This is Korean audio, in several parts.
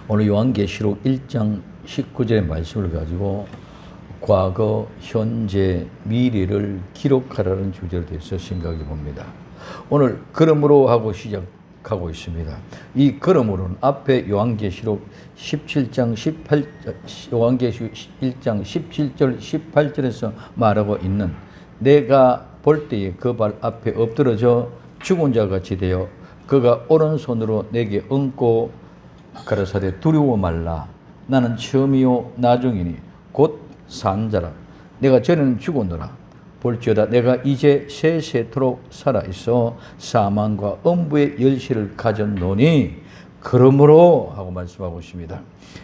오늘 요한계시록 1장 19절의 말씀을 가지고 과거, 현재, 미래를 기록하라는 주제로 대해서 생각해 봅니다. 오늘 그러므로 하고 시작하고 있습니다. 이 그러므로는 앞에 요한계시록 17장 18, 요한계시록 1장 17절 18절에서 말하고 있는 내가 볼 때에 그 발 앞에 엎드러져 죽은 자 같이 되어 그가 오른손으로 내게 얹고 가라사대 두려워 말라. 나는 처음이요 나중이니 곧 산 자라. 내가 전에는 죽었노라. 볼지어다 내가 이제 세세토록 살아있어 사망과 음부의 열쇠를 가졌노니 그러므로 하고 말씀하고 있습니다.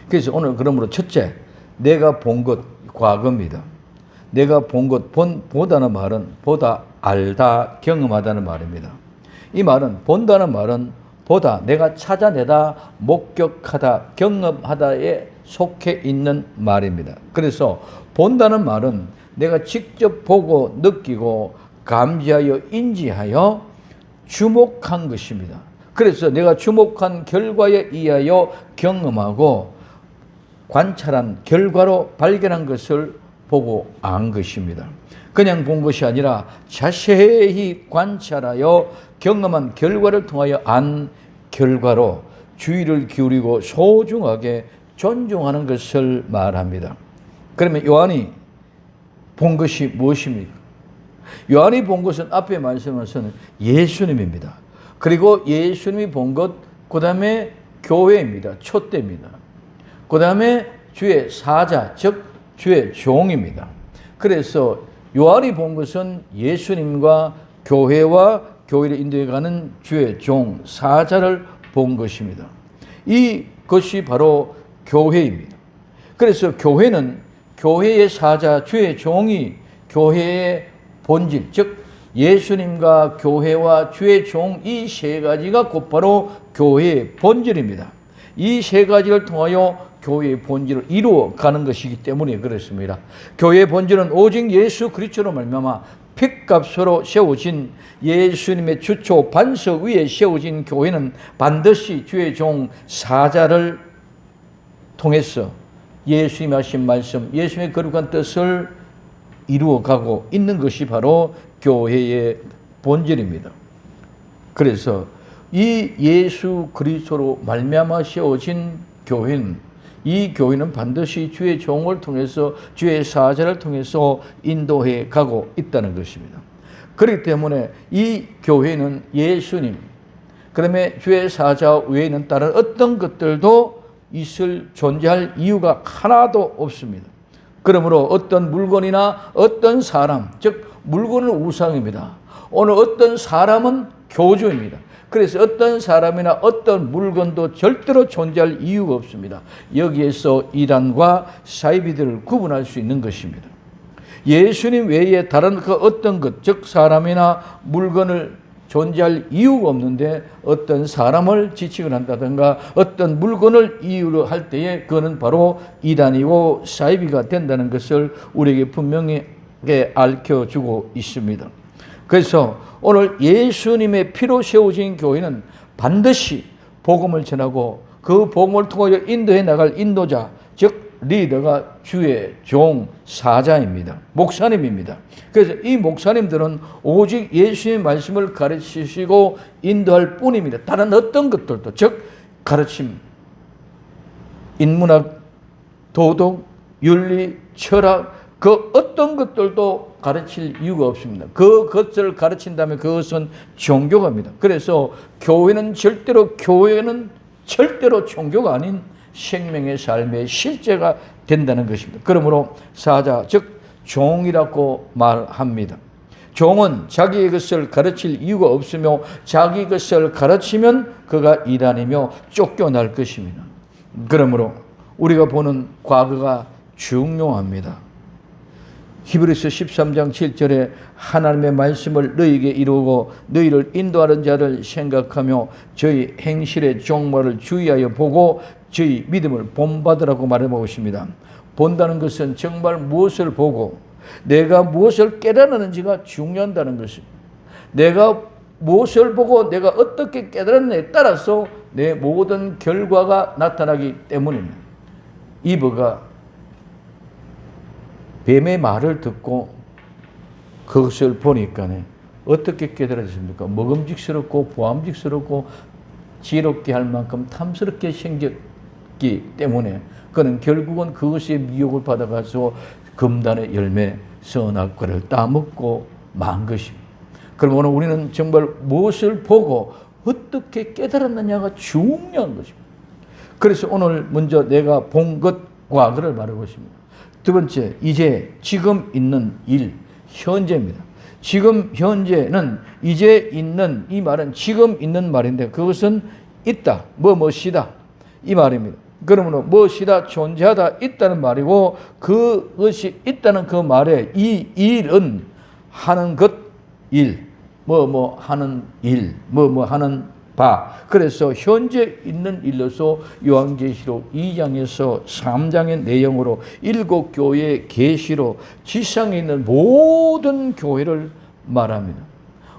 그래서 오늘 그러므로 첫째, 내가 본 것 과거입니다. 내가 본 것, 보다는 말은 보다, 알다, 경험하다는 말입니다. 이 말은 본다는 말은 보다, 내가 찾아내다, 목격하다, 경험하다에 속해 있는 말입니다. 그래서 본다는 말은 내가 직접 보고 느끼고 감지하여 인지하여 주목한 것입니다. 그래서 내가 주목한 결과에 의하여 경험하고 관찰한 결과로 발견한 것을 보고 안 것입니다. 그냥 본 것이 아니라 자세히 관찰하여 경험한 결과를 통하여 안 결과로 주의를 기울이고 소중하게 존중하는 것을 말합니다. 그러면 요한이 본 것이 무엇입니까? 요한이 본 것은 앞에 말씀하신 예수님입니다. 그리고 예수님이 본 것, 그 다음에 교회입니다. 촛대입니다. 그 다음에 주의 사자, 즉 주의 종입니다. 그래서 요한이 본 것은 예수님과 교회와 교회를 인도해가는 주의 종, 사자를 본 것입니다. 이것이 바로 교회입니다. 그래서 교회는 교회의 사자, 주의 종이 교회의 본질, 즉 예수님과 교회와 주의 종 이 세 가지가 곧바로 교회의 본질입니다. 이 세 가지를 통하여 교회의 본질을 이루어가는 것이기 때문에 그렇습니다. 교회의 본질은 오직 예수 그리스도로 말미암아 핏값으로 세워진 예수님의 주초 반석 위에 세워진 교회는 반드시 주의 종 사자를 통해서 예수님이 하신 말씀, 예수님의 거룩한 뜻을 이루어가고 있는 것이 바로 교회의 본질입니다. 그래서 이 예수 그리스도로 말미암아 세워진 교회는 이 교회는 반드시 주의 종을 통해서 주의 사자를 통해서 인도해 가고 있다는 것입니다. 그렇기 때문에 이 교회는 예수님, 그다음에 주의 사자 외에는 다른 어떤 것들도 존재할 이유가 하나도 없습니다. 그러므로 어떤 물건이나 어떤 사람, 즉 물건은 우상입니다. 오늘 어떤 사람은 교주입니다. 그래서 어떤 사람이나 어떤 물건도 절대로 존재할 이유가 없습니다. 여기에서 이단과 사이비들을 구분할 수 있는 것입니다. 예수님 외에 다른 그 어떤 것, 즉 사람이나 물건을 존재할 이유가 없는데 어떤 사람을 지칭을 한다든가 어떤 물건을 이유로 할 때에 그거는 바로 이단이고 사이비가 된다는 것을 우리에게 분명히 알려주고 있습니다. 그래서 오늘 예수님의 피로 세워진 교회는 반드시 복음을 전하고 그 복음을 통하여 인도해 나갈 인도자, 즉 리더가 주의 종, 사자입니다. 목사님입니다. 그래서 이 목사님들은 오직 예수님의 말씀을 가르치시고 인도할 뿐입니다. 다른 어떤 것들도, 즉 가르침, 인문학, 도덕, 윤리, 철학, 그 어떤 것들도 가르칠 이유가 없습니다. 그것을 가르친다면 그것은 종교가입니다. 그래서 교회는 절대로 종교가 아닌 생명의 삶의 실제가 된다는 것입니다. 그러므로 사자, 즉 종이라고 말합니다. 종은 자기의 것을 가르칠 이유가 없으며 자기 것을 가르치면 그가 이단이며 쫓겨날 것입니다. 그러므로 우리가 보는 과거가 중요합니다. 히브리서 13장 7절에 하나님의 말씀을 너희에게 이루고 너희를 인도하는 자를 생각하며 저희 행실의 종말을 주의하여 보고 저희 믿음을 본받으라고 말해보고 있습니다. 본다는 것은 정말 무엇을 보고 내가 무엇을 깨달았는지가 중요하다는 것입니다. 내가 무엇을 보고 내가 어떻게 깨달았느냐에 따라서 내 모든 결과가 나타나기 때문입니다. 이브가 뱀의 말을 듣고 그것을 보니까 어떻게 깨달아졌습니까? 먹음직스럽고 보암직스럽고 지혜롭게 할 만큼 탐스럽게 생겼기 때문에 그는 결국은 그것의 미혹을 받아가지고 금단의 열매 선악과를 따먹고 만 것입니다. 그럼 오늘 우리는 정말 무엇을 보고 어떻게 깨달았느냐가 중요한 것입니다. 그래서 오늘 먼저 내가 본 것, 과거를 말하고 있습니다. 두 번째, 이제 지금 있는 일, 현재입니다. 지금 현재는 이제 있는 이 말은 지금 있는 말인데 그것은 있다, 무엇이다 이 말입니다. 그러므로 무엇이다, 존재하다, 있다는 말이고 그것이 있다는 그 말에 이 일은 하는 것, 일, 하는 일, 하는 바. 그래서 현재 있는 일로서 요한계시록 2장에서 3장의 내용으로 7교회의 계시로 지상에 있는 모든 교회를 말합니다.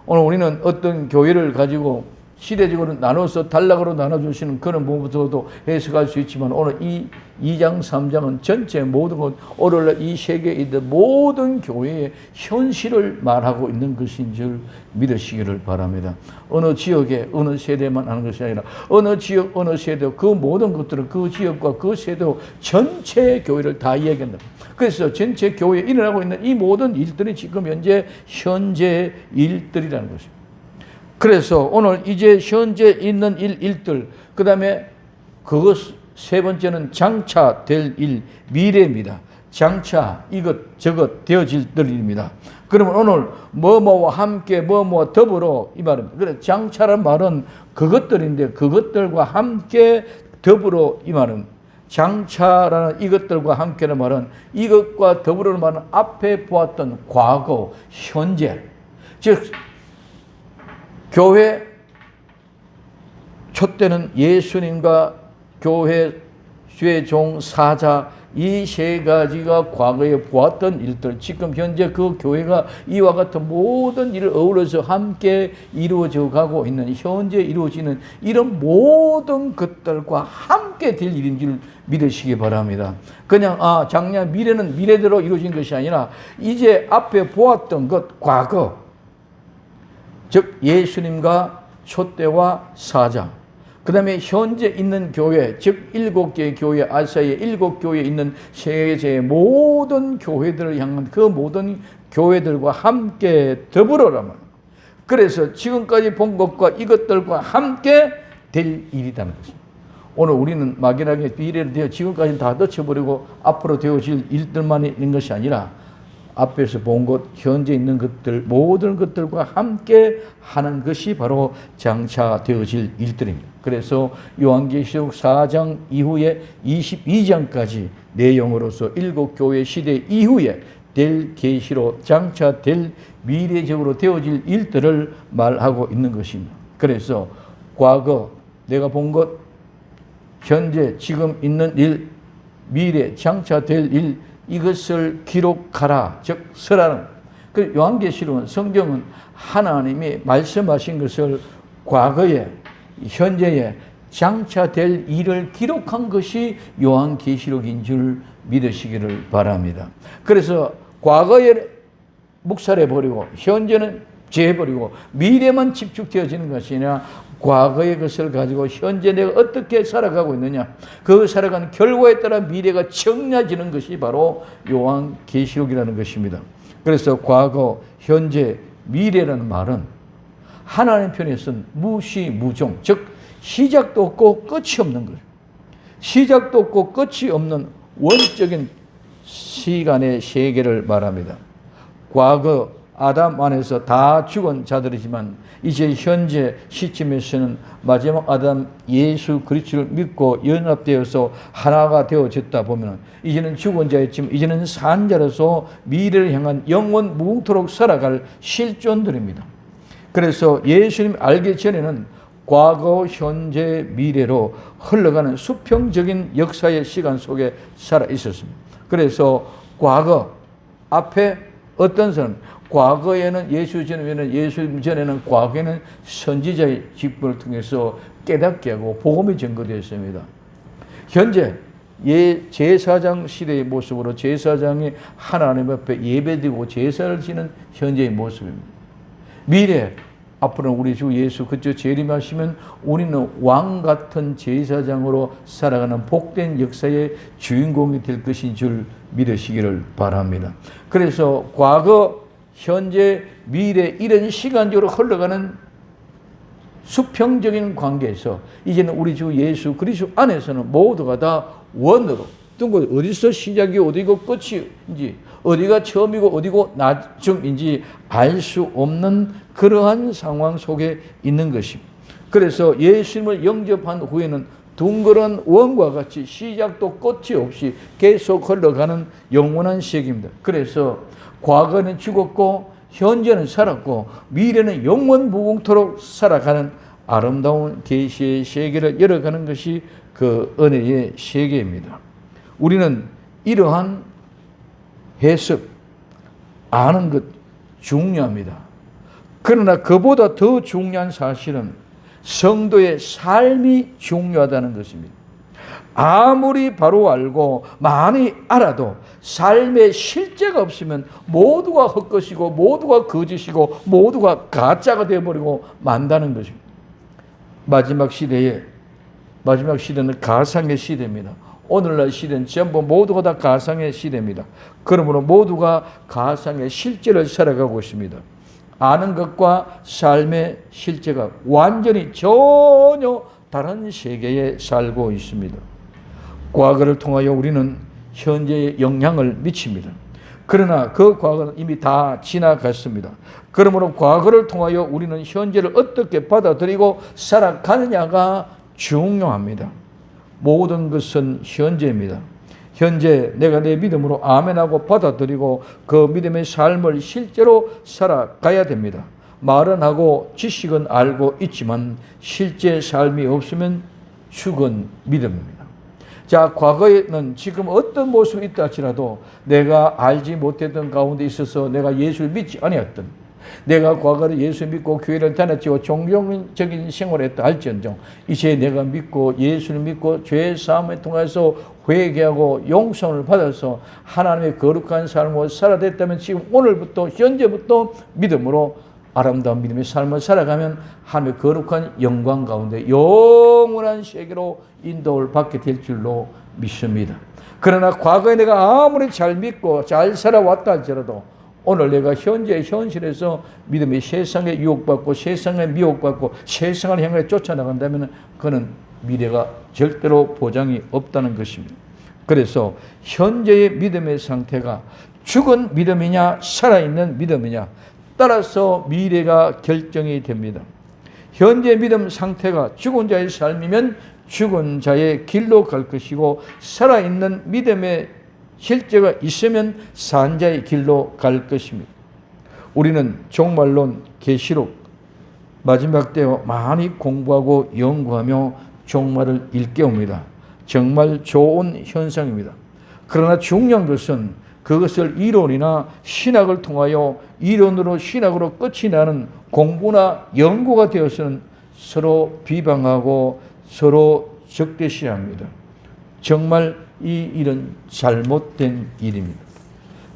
오늘 우리는 어떤 교회를 가지고 시대적으로 나눠서 단락으로 나눠주시는 그런 부분도 해석할 수 있지만 오늘 이 2장 3장은 전체 모든 것, 오늘날 이 세계에 있는 모든 교회의 현실을 말하고 있는 것인 줄 믿으시기를 바랍니다. 어느 지역에 어느 세대만 하는 것이 아니라 어느 지역 어느 세대 그 모든 것들은 그 지역과 그 세대로 전체 교회를 다 이야기한다. 그래서 전체 교회에 일어나고 있는 이 모든 일들이 지금 현재 일들이라는 것입니다. 그래서 오늘 이제 현재 있는 일들, 그 다음에 그것 세 번째는 장차 될 일, 미래입니다. 장차 이것 저것 되어질 일입니다. 그러면 오늘 뭐뭐와 함께 뭐뭐와 더불어 이 말입니다. 그래 장차란 말은 그것들인데 그것들과 함께 더불어 이 말은 장차라는 이것들과 함께라는 말은 이것과 더불어는 말은 앞에 보았던 과거, 현재, 즉 교회 촛대는 예수님과 교회 쇠종 사자 이 세 가지가 과거에 보았던 일들, 지금 현재 그 교회가 이와 같은 모든 일을 어우러서 함께 이루어져 가고 있는 현재 이루어지는 이런 모든 것들과 함께 될 일인 줄 믿으시기 바랍니다. 그냥 작년 미래는 미래대로 이루어진 것이 아니라 이제 앞에 보았던 것 과거, 즉 예수님과 촛대와 사자, 그 다음에 현재 있는 교회, 즉 7개의 교회, 아시아의 7교회에 있는 세계의 모든 교회들을 향한 그 모든 교회들과 함께 더불어라면, 그래서 지금까지 본 것과 이것들과 함께 될 일이라는 것입니다. 오늘 우리는 막연하게 미래를 되어 지금까지 다 놓쳐버리고 앞으로 되어질 일들만 있는 것이 아니라 앞에서 본 것, 현재 있는 것들, 모든 것들과 함께 하는 것이 바로 장차 되어질 일들입니다. 그래서 요한계시록 4장 이후에 22장까지 내용으로서 7교회 시대 이후에 될 계시로 장차 될 미래적으로 되어질 일들을 말하고 있는 것입니다. 그래서 과거 내가 본 것, 현재 지금 있는 일, 미래 장차 될 일, 이것을 기록하라, 즉 쓰라는. 그 요한계시록은 성경은 하나님이 말씀하신 것을 과거에 현재에 장차 될 일을 기록한 것이 요한계시록인 줄 믿으시기를 바랍니다. 그래서 과거에 묵살해버리고 현재는 제해버리고 미래만 집중되어지는 것이 아니라 과거의 것을 가지고 현재 내가 어떻게 살아가고 있느냐, 그 살아가는 결과에 따라 미래가 정해지는 것이 바로 요한계시록이라는 것입니다. 그래서 과거, 현재, 미래라는 말은 하나님 편에서는 무시무종, 즉 시작도 없고 끝이 없는 것, 시작도 없고 끝이 없는 원적인 시간의 세계를 말합니다. 과거 아담 안에서 다 죽은 자들이지만 이제 현재 시점에서는 마지막 아담 예수 그리스도를 믿고 연합되어서 하나가 되어졌다 보면 이제는 죽은 자였지만 이제는 산 자로서 미래를 향한 영원 무궁토록 살아갈 실존들입니다. 그래서 예수님 알기 전에는 과거, 현재, 미래로 흘러가는 수평적인 역사의 시간 속에 살아 있었습니다. 그래서 과거 앞에 어떤 사람, 과거에는 예수 전에는 과거에는 선지자의 직분을 통해서 깨닫게 하고 복음이 증거되었습니다. 현재 제사장 시대의 모습으로 제사장이 하나님 앞에 예배드리고 제사를 지는 현재의 모습입니다. 미래 앞으로는 우리 주 예수 그리스도 재림하시면 우리는 왕 같은 제사장으로 살아가는 복된 역사의 주인공이 될 것인 줄 믿으시기를 바랍니다. 그래서 과거, 현재, 미래 이런 시간적으로 흘러가는 수평적인 관계에서 이제는 우리 주 예수 그리스도 안에서는 모두가 다 원으로 뜬 어디서 시작이 어디고 끝이인지 어디가 처음이고 어디고 나중인지 알 수 없는 그러한 상황 속에 있는 것입니다. 그래서 예수님을 영접한 후에는 둥그런 원과 같이 시작도 끝이 없이 계속 흘러가는 영원한 세계입니다. 그래서 과거는 죽었고 현재는 살았고 미래는 영원 무궁토록 살아가는 아름다운 계시의 세계를 열어가는 것이 그 은혜의 세계입니다. 우리는 이러한 해석, 아는 것 중요합니다. 그러나 그보다 더 중요한 사실은 성도의 삶이 중요하다는 것입니다. 아무리 바로 알고 많이 알아도 삶의 실제가 없으면 모두가 헛것이고 모두가 거짓이고 모두가 가짜가 되어버리고 만다는 것입니다. 마지막 시대는 가상의 시대입니다. 오늘날 시대는 전부 모두가 다 가상의 시대입니다. 그러므로 모두가 가상의 실제를 살아가고 있습니다. 아는 것과 삶의 실제가 완전히 전혀 다른 세계에 살고 있습니다. 과거를 통하여 우리는 현재에 영향을 미칩니다. 그러나 그 과거는 이미 다 지나갔습니다. 그러므로 과거를 통하여 우리는 현재를 어떻게 받아들이고 살아가느냐가 중요합니다. 모든 것은 현재입니다. 현재 내가 내 믿음으로 아멘하고 받아들이고 그 믿음의 삶을 실제로 살아가야 됩니다. 말은 하고 지식은 알고 있지만 실제 삶이 없으면 죽은 믿음입니다. 자, 과거에는 지금 어떤 모습이 있다 할지라도 내가 알지 못했던 가운데 있어서 내가 예수를 믿지 아니었던, 내가 과거에 예수 믿고 교회를 다녔지고 종교적인 생활을 했다 할지언정 이제 내가 믿고 예수를 믿고 죄 사함을 통해서 회개하고 용서를 받아서 하나님의 거룩한 삶을 살아냈다면 지금 오늘부터 현재부터 믿음으로 아름다운 믿음의 삶을 살아가면 하나님의 거룩한 영광 가운데 영원한 세계로 인도를 받게 될 줄로 믿습니다. 그러나 과거에 내가 아무리 잘 믿고 잘 살아왔다 할지라도 오늘 내가 현재 현실에서 믿음의 세상에 유혹받고 세상에 미혹받고 세상을 향해 쫓아나간다면 그는 미래가 절대로 보장이 없다는 것입니다. 그래서 현재의 믿음의 상태가 죽은 믿음이냐 살아있는 믿음이냐 따라서 미래가 결정이 됩니다. 현재 믿음 상태가 죽은 자의 삶이면 죽은 자의 길로 갈 것이고 살아있는 믿음의 실제가 있으면 산 자의 길로 갈 것입니다. 우리는 종말론, 계시록, 마지막 때 많이 공부하고 연구하며 종말을 일깨웁니다. 정말 좋은 현상입니다. 그러나 중요한 것은 그것을 이론이나 신학을 통하여 이론으로 신학으로 끝이 나는 공부나 연구가 되어서는 서로 비방하고 서로 적대시합니다. 정말 이 일은 잘못된 일입니다.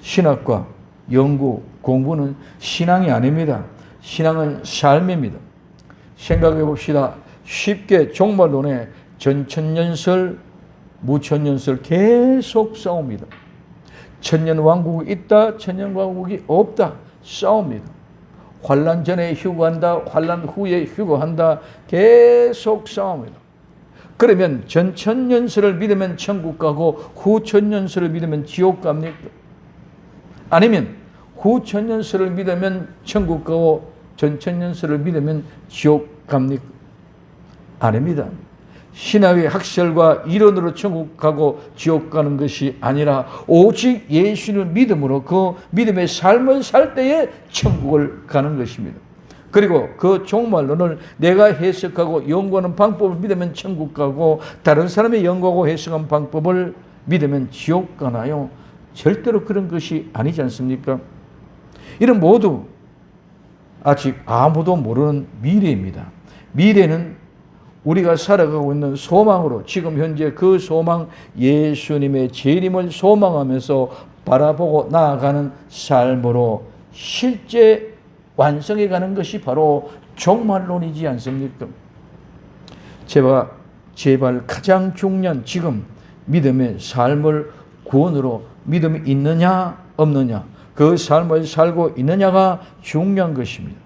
신학과 연구, 공부는 신앙이 아닙니다. 신앙은 삶입니다. 생각해 봅시다. 쉽게 종말론에 전천년설, 무천년설 계속 싸웁니다. 천년왕국이 있다, 천년왕국이 없다 싸웁니다. 환란 전에 휴거한다, 환란 후에 휴거한다 계속 싸웁니다. 그러면 전천년설을 믿으면 천국 가고 후천년설을 믿으면 지옥 갑니까? 아니면 후천년설을 믿으면 천국 가고 전천년설을 믿으면 지옥 갑니까? 아닙니다. 신학의 학설과 이론으로 천국 가고 지옥 가는 것이 아니라 오직 예수를 믿음으로 그 믿음의 삶을 살 때에 천국을 가는 것입니다. 그리고 그 종말론을 내가 해석하고 연구하는 방법을 믿으면 천국 가고 다른 사람이 연구하고 해석한 방법을 믿으면 지옥 가나요? 절대로 그런 것이 아니지 않습니까? 이는 모두 아직 아무도 모르는 미래입니다. 미래는 우리가 살아가고 있는 소망으로 지금 현재 그 소망 예수님의 재림을 소망하면서 바라보고 나아가는 삶으로 실제 완성해 가는 것이 바로 종말론이지 않습니까? 제발 가장 중요한 지금 믿음의 삶을 구원으로 믿음이 있느냐 없느냐 그 삶을 살고 있느냐가 중요한 것입니다.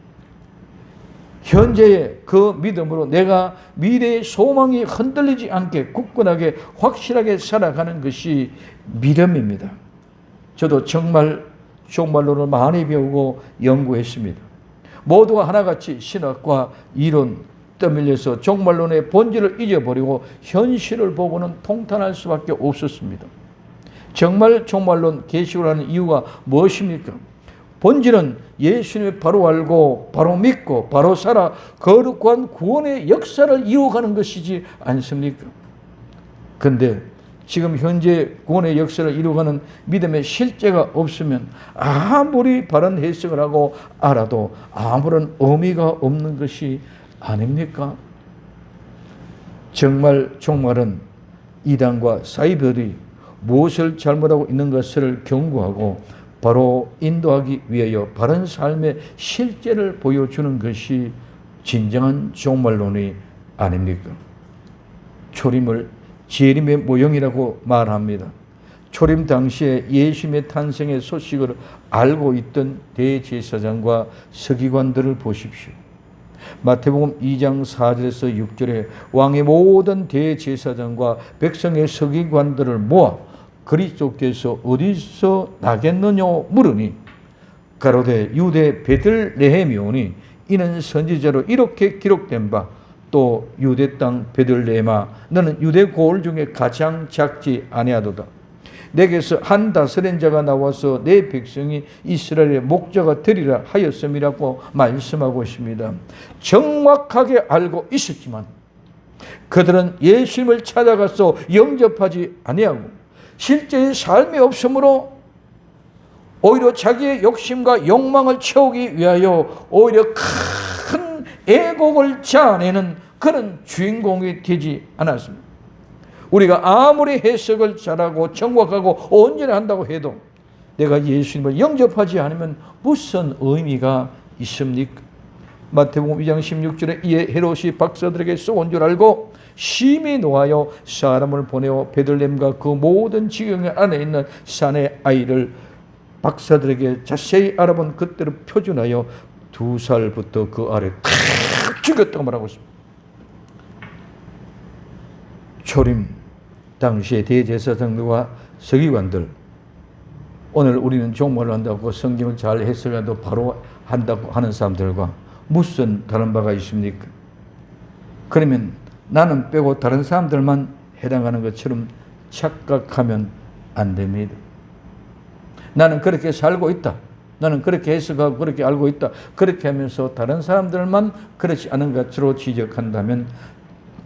현재의 그 믿음으로 내가 미래의 소망이 흔들리지 않게 굳건하게 확실하게 살아가는 것이 믿음입니다. 저도 정말 종말론을 많이 배우고 연구했습니다. 모두가 하나같이 신학과 이론 떠밀려서 종말론의 본질을 잊어버리고 현실을 보고는 통탄할 수밖에 없었습니다. 정말 종말론 개식을 하는 이유가 무엇입니까? 본질은 예수님을 바로 알고 바로 믿고 바로 살아 거룩한 구원의 역사를 이루어가는 것이지 않습니까? 그런데 지금 현재 구원의 역사를 이루어가는 믿음의 실제가 없으면 아무리 바른 해석을 하고 알아도 아무런 의미가 없는 것이 아닙니까? 정말 종말은 이단과 사이버들이 무엇을 잘못하고 있는 것을 경고하고 바로 인도하기 위하여 바른 삶의 실제를 보여주는 것이 진정한 종말론이 아닙니까? 초림을 재림의 모형이라고 말합니다. 초림 당시에 예수님의 탄생의 소식을 알고 있던 대제사장과 서기관들을 보십시오. 마태복음 2장 4절에서 6절에 왕의 모든 대제사장과 백성의 서기관들을 모아 그리스도께서 어디서 나겠느냐 물으니 가로되 유대 베들레헴이 오니 이는 선지자로 이렇게 기록된 바 또 유대 땅 베들레헴아 너는 유대 고을 중에 가장 작지 아니하도다. 내게서 한 다스린 자가 나와서 내 백성이 이스라엘의 목자가 되리라 하였음이라고 말씀하고 있습니다. 정확하게 알고 있었지만 그들은 예수님을 찾아가서 영접하지 아니하고 실제의 삶이 없으므로 오히려 자기의 욕심과 욕망을 채우기 위하여 오히려 큰 애곡을 자아내는 그런 주인공이 되지 않았습니다. 우리가 아무리 해석을 잘하고 정확하고 온전히 한다고 해도 내가 예수님을 영접하지 않으면 무슨 의미가 있습니까? 마태복음 2장 16절에 이에 헤롯이 박사들에게 쏘은 줄 알고 심히 노하여 사람을 보내어 베들레헴과 그 모든 지경 안에 있는 산의 아이를 박사들에게 자세히 알아본 그때로 표준하여 2살부터 그 아래 탁 죽였다고 말하고 있습니다. 초림 당시의 대제사장들과 서기관들, 오늘 우리는 종말을 한다고 성경을 잘 해석해도 바로 한다고 하는 사람들과 무슨 다른 바가 있습니까? 그러면 나는 빼고 다른 사람들만 해당하는 것처럼 착각하면 안 됩니다. 나는 그렇게 살고 있다. 나는 그렇게 해석하고 그렇게 알고 있다. 그렇게 하면서 다른 사람들만 그렇지 않은 것으로 지적한다면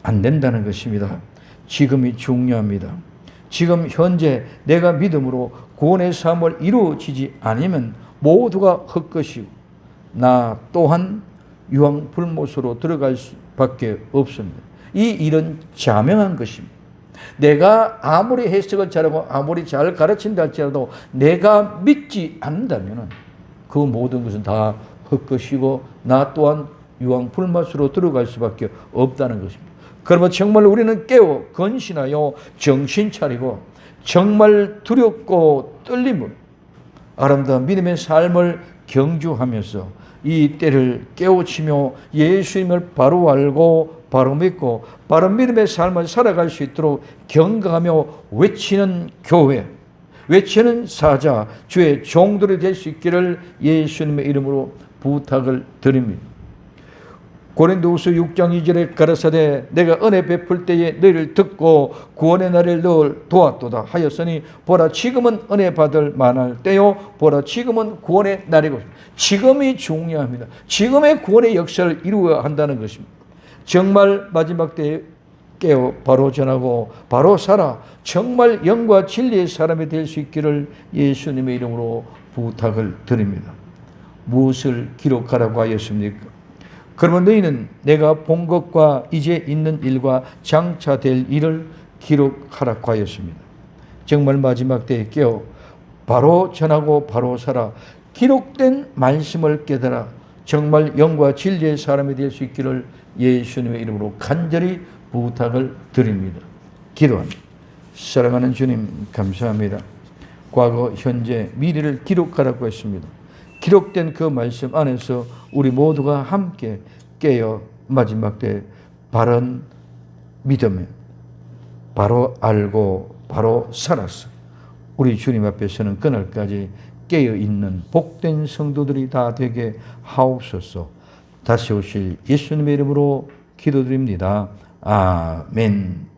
안 된다는 것입니다. 지금이 중요합니다. 지금 현재 내가 믿음으로 구원의 삶을 이루어지지 않으면 모두가 헛것이고 나 또한 유황불못으로 들어갈 수밖에 없습니다. 이 일은 자명한 것입니다. 내가 아무리 해석을 잘하고 아무리 잘 가르친다 할지라도 내가 믿지 않는다면 그 모든 것은 다 헛것이고 나 또한 유황불못으로 들어갈 수밖에 없다는 것입니다. 그러면 정말 우리는 깨어 건신하여 정신 차리고 정말 두렵고 떨림으로 아름다운 믿음의 삶을 경주하면서 이 때를 깨우치며 예수님을 바로 알고 바로 믿고 바른 믿음의 삶을 살아갈 수 있도록 경각하며 외치는 교회, 외치는 사자, 주의 종들이 될 수 있기를 예수님의 이름으로 부탁을 드립니다. 고린도후서 6장 2절에 가라사대 내가 은혜 베풀 때에 너희를 듣고 구원의 날을 늘 도왔도다 하였으니 보라 지금은 은혜 받을 만할 때요 보라 지금은 구원의 날이고 지금이 중요합니다. 지금의 구원의 역사를 이루어야 한다는 것입니다. 정말 마지막 때에 깨어 바로 전하고 바로 살아 정말 영과 진리의 사람이 될 수 있기를 예수님의 이름으로 부탁을 드립니다. 무엇을 기록하라고 하였습니까? 그러면 너희는 내가 본 것과 이제 있는 일과 장차 될 일을 기록하라고 하였습니다. 정말 마지막 때에 깨어 바로 전하고 바로 살아 기록된 말씀을 깨달아 정말 영과 진리의 사람이 될 수 있기를 예수님의 이름으로 간절히 부탁을 드립니다. 기도합니다. 사랑하는 주님 감사합니다. 과거, 현재, 미래를 기록하라고 했습니다. 기록된 그 말씀 안에서 우리 모두가 함께 깨어 마지막 때 바른 믿음에 바로 알고 바로 살아서 우리 주님 앞에서는 그날까지 깨어 있는 복된 성도들이 다 되게 하옵소서. 다시 오실 예수님의 이름으로 기도드립니다. 아멘.